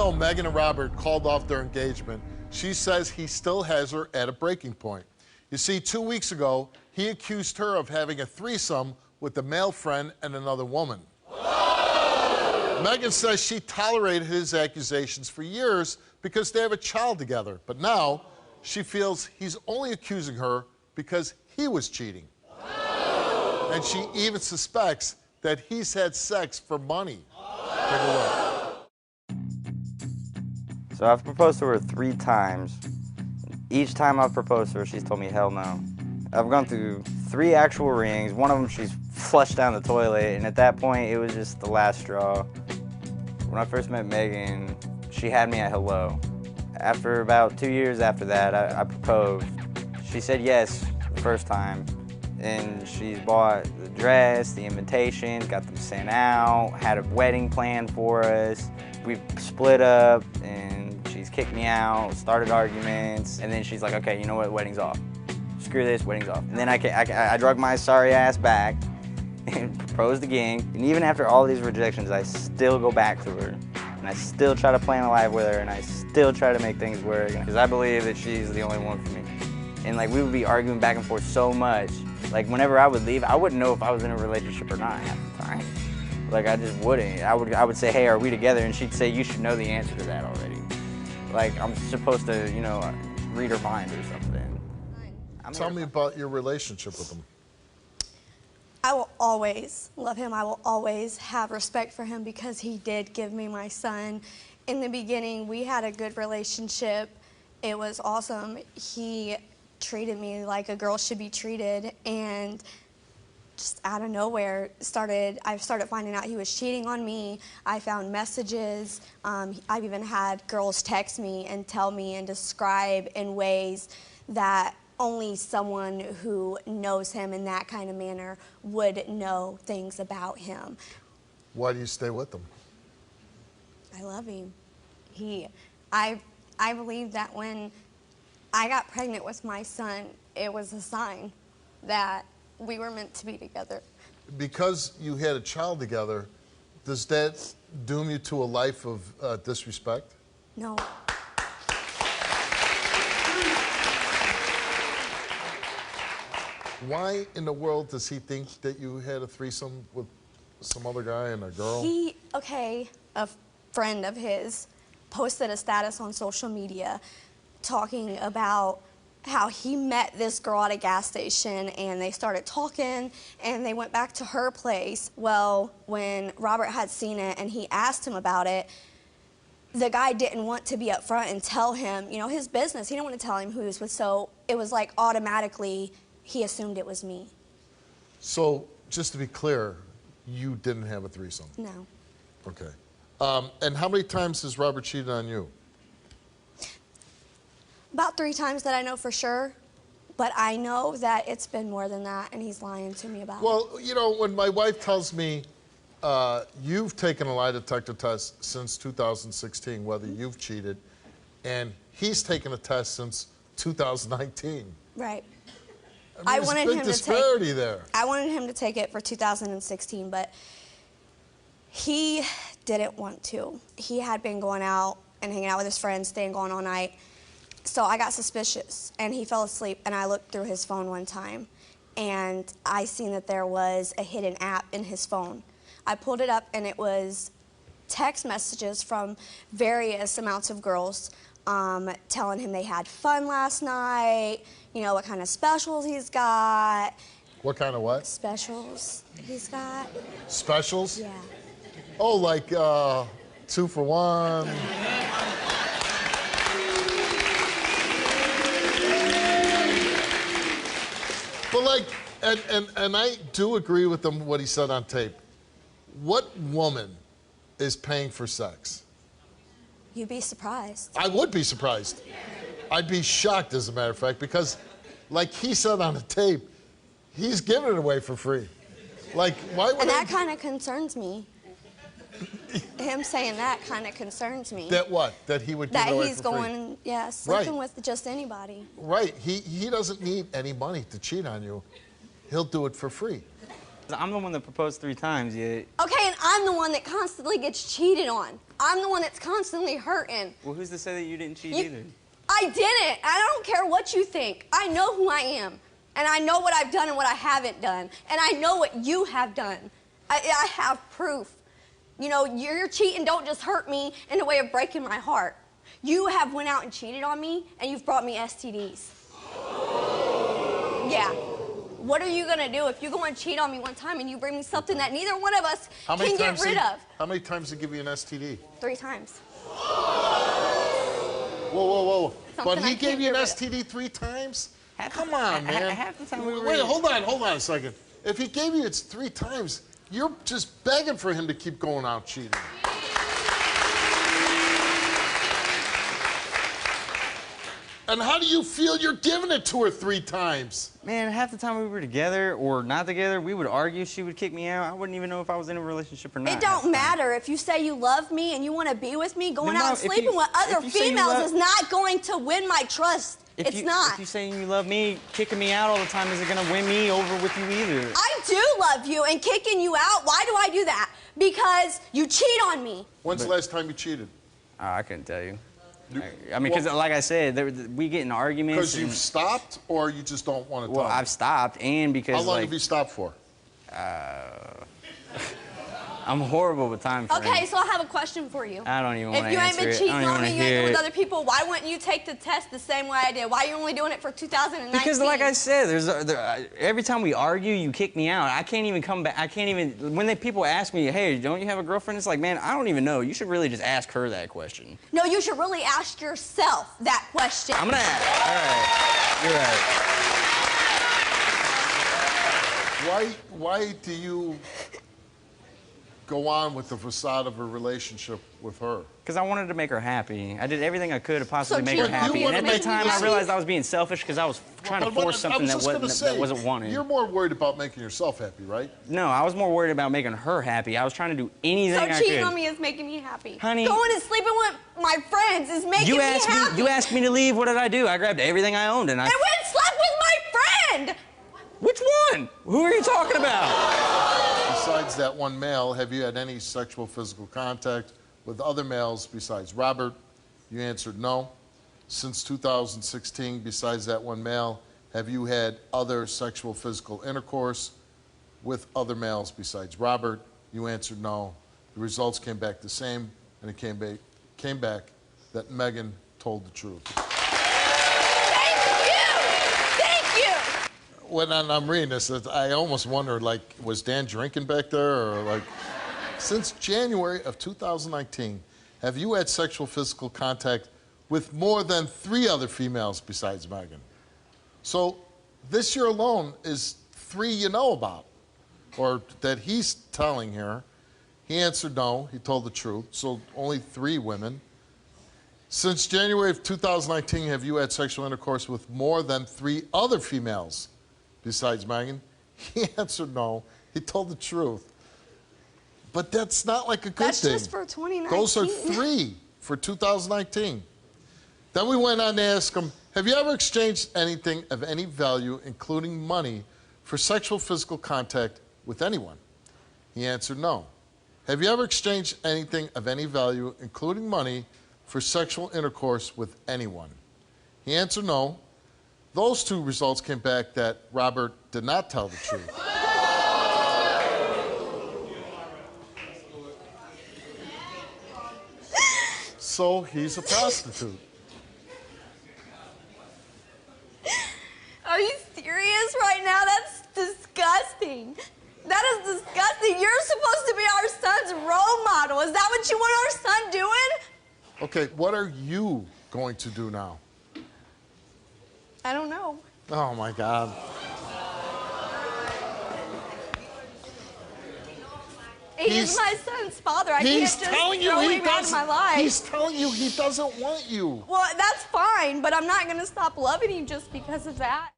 Though Megan and Robert called off their engagement, she says he still has her at a breaking point. You see, 2 weeks ago, he accused her of having a threesome with a male friend and another woman. Megan says she tolerated his accusations for years because they have a child together. But now, she feels he's only accusing her because he was cheating. And she even suspects that he's had sex for money. Take a look. So I've proposed to her 3 times. Each time I've proposed to her, she's told me hell no. I've gone through 3 actual rings. One of them she's flushed down the toilet, and at that point, it was just the last straw. When I first met Megan, she had me at hello. After about 2 years after that, I proposed. She said yes the first time, and she's bought the dress, the invitations, got them sent out, had a wedding planned for us. We've split up, and she's kicked me out, started arguments, and then she's like, okay, you know what, wedding's off. Screw this, wedding's off. And then I drug my sorry ass back and proposed again. And even after all these rejections, I still go back to her. And I still try to plan a life with her, and I still try to make things work. Because I believe that she's the only one for me. And like, we would be arguing back and forth so much. Like, whenever I would leave, I wouldn't know if I was in a relationship or not half the time. Like, I just wouldn't. I would say, hey, are we together? And she'd say, you should know the answer to that already. Like, I'm supposed to, you know, read her mind or something. Tell me about your relationship with him. I will always love him. I will always have respect for him because he did give me my son. In the beginning, we had a good relationship. It was awesome. He treated me like a girl should be treated, and just out of nowhere, I started finding out he was cheating on me. I found messages. I've even had girls text me and tell me and describe in ways that only someone who knows him in that kind of manner would know things about him. Why do you stay with him? I love him. I believe that when I got pregnant with my son, it was a sign that we were meant to be together. Because you had a child together, does that doom you to a life of disrespect? No. Why in the world does he think that you had a threesome with some other guy and a girl? A friend of his posted a status on social media talking about how he met this girl at a gas station and they started talking and they went back to her place. Well, when Robert had seen it and he asked him about it, the guy didn't want to be upfront and tell him, you know, his business. He didn't want to tell him who he was with, so it was like automatically he assumed it was me. So, just to be clear, you didn't have a threesome? No. Okay. And how many times has Robert cheated on you? About 3 times that I know for sure, but I know that it's been more than that, and he's lying to me about it. Well, you know, when my wife tells me you've taken a lie detector test since 2016, whether you've cheated, and he's taken a test since 2019. Right. I mean, there's a big disparity there. I wanted him to take it for 2016, but he didn't want to. He had been going out and hanging out with his friends, staying gone all night. So I got suspicious, and he fell asleep, and I looked through his phone one time, and I seen that there was a hidden app in his phone. I pulled it up, and it was text messages from various amounts of girls telling him they had fun last night, you know, what kind of specials he's got. What kind of what? Specials he's got. Specials? Yeah. Oh, like 2 for 1. But like, and I do agree with him what he said on tape. What woman is paying for sex? You'd be surprised. I would be surprised. I'd be shocked, as a matter of fact, because like he said on the tape, he's giving it away for free. Like, why would And that kind of concerns me. Him saying that kind of concerns me. That what? That he would give it away for free? That he's going, yeah, sleeping with just anybody. Right. He doesn't need any money to cheat on you. He'll do it for free. I'm the one that proposed 3 times. Yeah. Okay, and I'm the one that constantly gets cheated on. I'm the one that's constantly hurting. Well, who's to say that you didn't cheat either? I didn't. I don't care what you think. I know who I am. And I know what I've done and what I haven't done. And I know what you have done. I have proof. You know, your cheating don't just hurt me in a way of breaking my heart. You have went out and cheated on me, and you've brought me STDs. Yeah. What are you going to do if you go and cheat on me one time and you bring me something that neither one of us can get rid of? How many times did he give you an STD? 3 times. Whoa. Something But he I gave can't you an get rid STD 3 times? Come on, man. Half the time we were... Wait, hold on a second. If he gave you it 3 times, you're just begging for him to keep going out cheating. And how do you feel you're giving it to her 3 times? Man, half the time we were together or not together, we would argue. She would kick me out. I wouldn't even know if I was in a relationship or not. It don't matter. If you say you love me and you want to be with me, going out and sleeping with other females is not going to win my trust. It's not. If you saying you love me, kicking me out all the time isn't going to win me over with you either. I do love you, and kicking you out, why do I do that? Because you cheat on me. When's the last time you cheated? I couldn't tell you. I mean, because like I said, we get in arguments. Because you've stopped, or you just don't want to talk? Well, I've stopped, and because How long have you stopped for? I'm horrible with time frames. Okay, so I have a question for you. I don't even want to answer it. If you ain't been cheating on me, you ain't been with other people, why wouldn't you take the test the same way I did? Why are you only doing it for 2019? Because like I said, every time we argue, you kick me out. I can't even come back. I can't even, when people ask me, hey, don't you have a girlfriend? It's like, man, I don't even know. You should really just ask her that question. No, you should really ask yourself that question. I'm gonna ask. All right, you're right. Why do you go on with the facade of a relationship with her? Because I wanted to make her happy. I did everything I could to possibly make her cheating happy. And at that time, I realized I was being selfish because I was trying to force something that wasn't wanted. You're more worried about making yourself happy, right? No, I was more worried about making her happy. I was trying to do anything I could. So cheating on me is making me happy. Honey. Going and sleeping with my friends is making me happy. You asked me to leave. What did I do? I grabbed everything I owned and I... I went and slept with my friend! Which one? Who are you talking about? Besides that one male, have you had any sexual physical contact with other males besides Robert? You answered no. Since 2016, besides that one male, have you had other sexual physical intercourse with other males besides Robert? You answered no. The results came back the same, and it came back that Megan told the truth. When I'm reading this, I almost wonder, like, was Dan drinking back there? Or, like, since January of 2019, have you had sexual physical contact with more than 3 other females besides Megan? So this year alone is 3 you know about, or that he's telling here. He answered no. He told the truth. So only 3 women. Since January of 2019, have you had sexual intercourse with more than 3 other females besides Megan? He answered no. He told the truth. But that's not like a good thing. That's just for 2019. Those are 3 for 2019. Then we went on to ask him, have you ever exchanged anything of any value, including money, for sexual physical contact with anyone? He answered no. Have you ever exchanged anything of any value, including money, for sexual intercourse with anyone? He answered no. Those 2 results came back that Robert did not tell the truth. So he's a prostitute. Are you serious right now? That's disgusting. That is disgusting. You're supposed to be our son's role model. Is that what you want our son doing? Okay, what are you going to do now? I don't know. Oh, my God. He is my son's father. I can't just throw him out of my life. He's telling you he doesn't want you. Well, that's fine, but I'm not going to stop loving him just because of that.